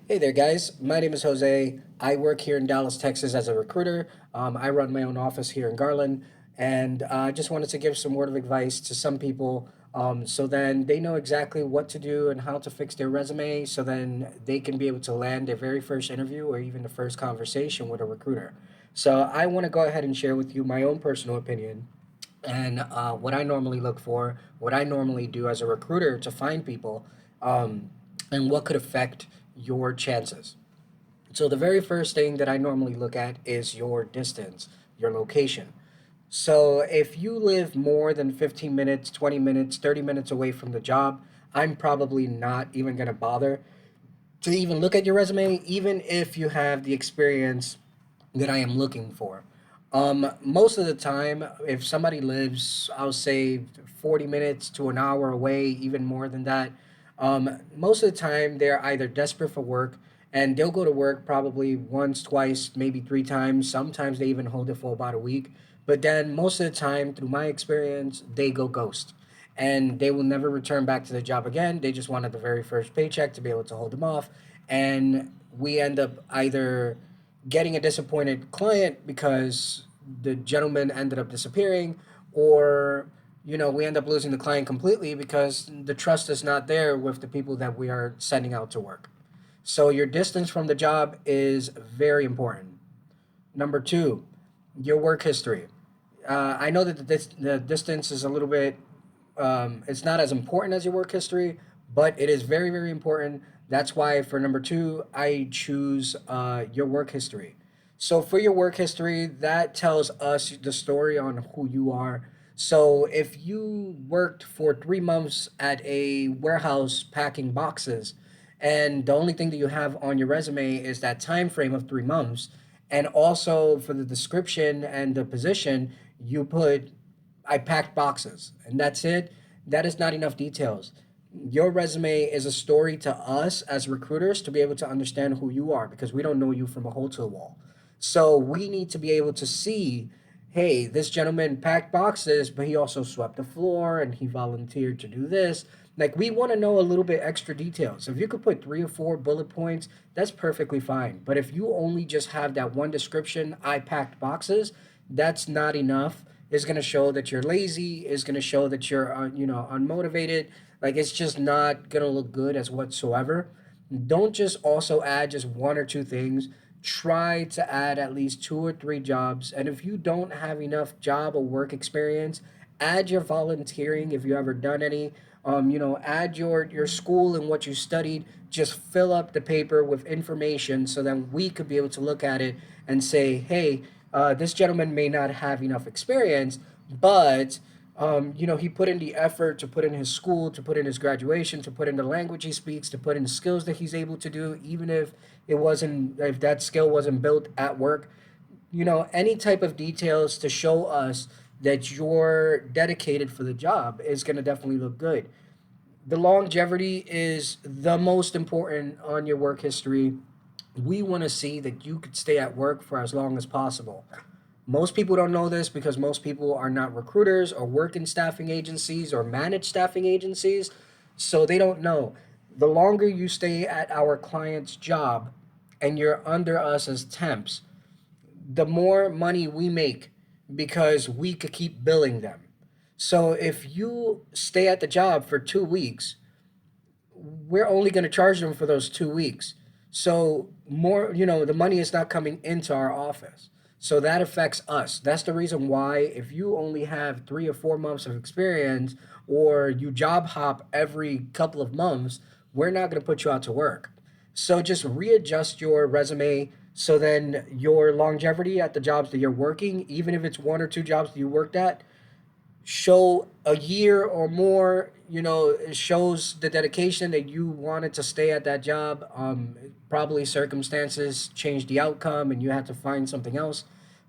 Hey there, guys. My name is Jose. I work here in Dallas, Texas as a recruiter. I run my own office here in Garland, and I just wanted to give some word of advice to some people so then they know exactly what to do and how to fix their resume so then they can be able to land their very first interview or even the first conversation with a recruiter. So I want to go ahead and share with you my own personal opinion and what I normally look for, what I normally do as a recruiter to find people, um, and what could affect your chances. So, the very first thing that I normally look at is your distance, your location. So, if you live more than 15 minutes, 20 minutes, 30 minutes away from the job, I'm probably not even going to bother to even look at your resume, even if you have the experience that I am looking for. Most of the time, if somebody lives, I'll say 40 minutes to an hour away, even more than that, most of the time they're either desperate for work and they'll go to work probably once, twice, maybe three times. Sometimes they even hold it for about a week. But then most of the time, through my experience, they go ghost and they will never return back to the job again. They just wanted the very first paycheck to be able to hold them off. And we end up either getting a disappointed client because the gentleman ended up disappearing, or we end up losing the client completely because the trust is not there with the people that we are sending out to work. So your distance from the job is very important. Number two, your work history. I know that the distance is a little bit, it's not as important as your work history, but it is very, very important. That's why for number two, I choose your work history. So for your work history, that tells us the story on who you are. So if you worked for 3 months at a warehouse packing boxes, and the only thing that you have on your resume is that time frame of 3 months, and also for the description and the position, you put I packed boxes, and that's it. That is not enough details. Your resume is a story to us as recruiters to be able to understand who you are because we don't know you from a hole to the wall. So we need to be able to see, hey, this gentleman packed boxes, but he also swept the floor and he volunteered to do this. Like, we want to know a little bit extra details. If you could put 3 or 4 bullet points, that's perfectly fine. But if you only just have that one description, I packed boxes, that's not enough. Is going to show that you're lazy, is going to show that you're unmotivated. Like, it's just not going to look good as whatsoever. Don't just also add just one or two things. Try to add at least 2 or 3 jobs. And if you don't have enough job or work experience, add your volunteering if you ever done any. Add your school and what you studied. Just fill up the paper with information so that we could be able to look at it and say, hey, this gentleman may not have enough experience, but he put in the effort to put in his school, to put in his graduation, to put in the language he speaks, to put in the skills that he's able to do, even if that skill wasn't built at work. Any type of details to show us that you're dedicated for the job is going to definitely look good. The longevity is the most important on your work history. We want to see that you could stay at work for as long as possible. Most people don't know this because most people are not recruiters or work in staffing agencies or manage staffing agencies. So they don't know. The longer you stay at our client's job and you're under us as temps, the more money we make because we could keep billing them. So if you stay at the job for 2 weeks, we're only going to charge them for those 2 weeks. So more, the money is not coming into our office. So that affects us. That's the reason why if you only have 3 or 4 months of experience or you job hop every couple of months, we're not going to put you out to work. So just readjust your resume so then your longevity at the jobs that you're working, even if it's 1 or 2 jobs that you worked at, show a year or more. It shows the dedication that you wanted to stay at that job. Probably circumstances changed the outcome and you had to find something else,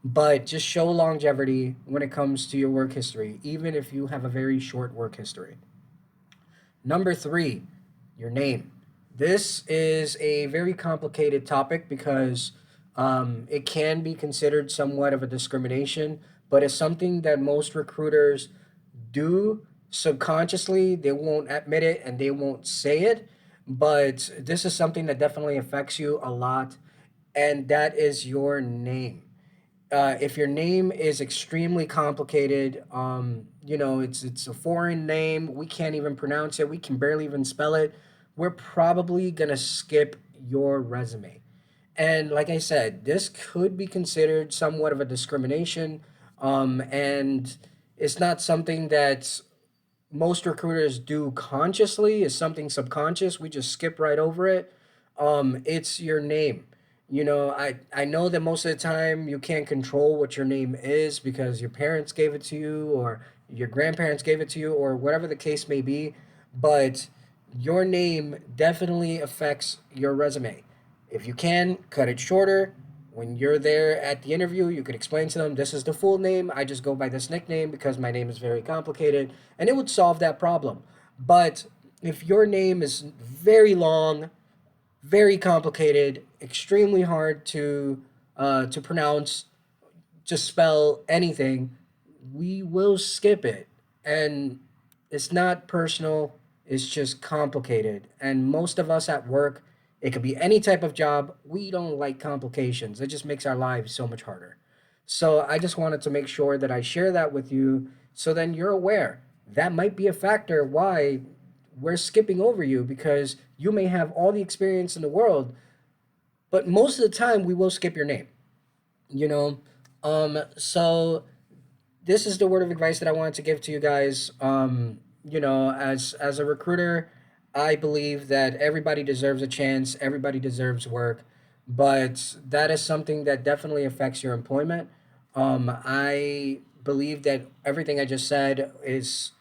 but just show longevity when it comes to your work history, even if you have a very short work history. Number three, your name. This is a very complicated topic because it can be considered somewhat of a discrimination, but it's something that most recruiters do subconsciously. They won't admit it and they won't say it, but this is something that definitely affects you a lot, and that is your name. If your name is extremely complicated, it's a foreign name. We can't even pronounce it. We can barely even spell it. We're probably gonna skip your resume. And like I said, this could be considered somewhat of a discrimination. And it's not something that most recruiters do consciously. It's something subconscious. We just skip right over it. It's your name. I know that most of the time you can't control what your name is because your parents gave it to you or your grandparents gave it to you or whatever the case may be, but your name definitely affects your resume. If you can, cut it shorter. When you're there at the interview, you could explain to them, this is the full name. I just go by this nickname because my name is very complicated, and it would solve that problem. But if your name is very long, very complicated, extremely hard to pronounce, to spell anything, we will skip it. And it's not personal, it's just complicated. And most of us at work, it could be any type of job, we don't like complications. It just makes our lives so much harder. So I just wanted to make sure that I share that with you so then you're aware. That might be a factor why we're skipping over you because you may have all the experience in the world, but most of the time we will skip your name, you know? So this is the word of advice that I wanted to give to you guys. As a recruiter, I believe that everybody deserves a chance, everybody deserves work, but that is something that definitely affects your employment. I believe that everything I just said is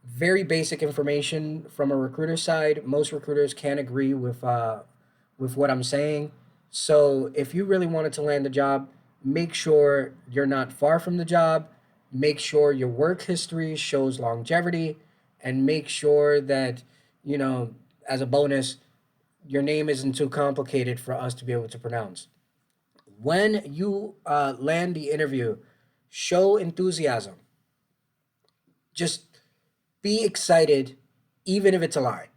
very basic information from a recruiter side. Most recruiters can agree with what I'm saying. So if you really wanted to land the job, make sure you're not far from the job. Make sure your work history shows longevity, and make sure that you know as a bonus, your name isn't too complicated for us to be able to pronounce. When you land the interview, show enthusiasm. Just be excited, even if it's a lie.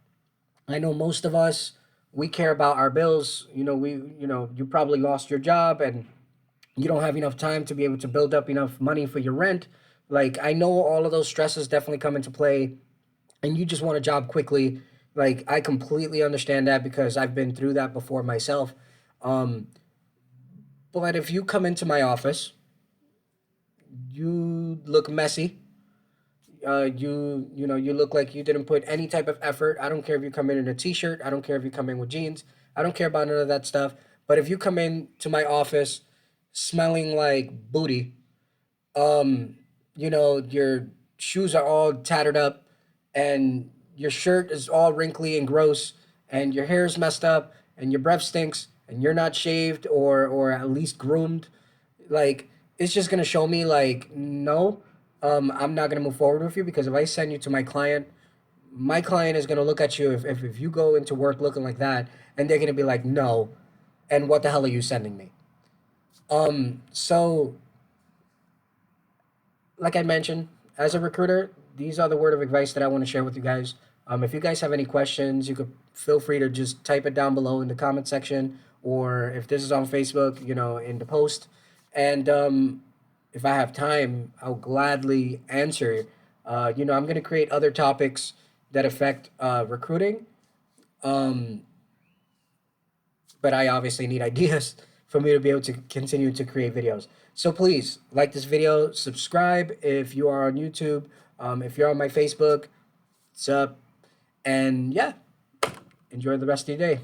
I know most of us, we care about our bills. You probably lost your job and you don't have enough time to be able to build up enough money for your rent. Like, I know all of those stresses definitely come into play, and you just want a job quickly. Like, I completely understand that because I've been through that before myself. Um, but if you come into my office, you look messy. You look like you didn't put any type of effort. I don't care if you come in a t-shirt. I don't care if you come in with jeans. I don't care about none of that stuff. But if you come in to my office smelling like booty, um, your shoes are all tattered up, and your shirt is all wrinkly and gross, and your hair is messed up, and your breath stinks, and you're not shaved or at least groomed, like, it's just gonna show me like, no, I'm not gonna move forward with you because if I send you to my client is gonna look at you if you go into work looking like that, and they're gonna be like, no, and what the hell are you sending me? So like I mentioned, as a recruiter, these are the word of advice that I want to share with you guys. If you guys have any questions, you could feel free to just type it down below in the comment section, or if this is on Facebook, in the post. And if I have time, I'll gladly answer. I'm going to create other topics that affect recruiting, um, but I obviously need ideas for me to be able to continue to create videos. So please like this video, subscribe if you are on YouTube, if you're on my Facebook, what's up, and yeah, enjoy the rest of your day.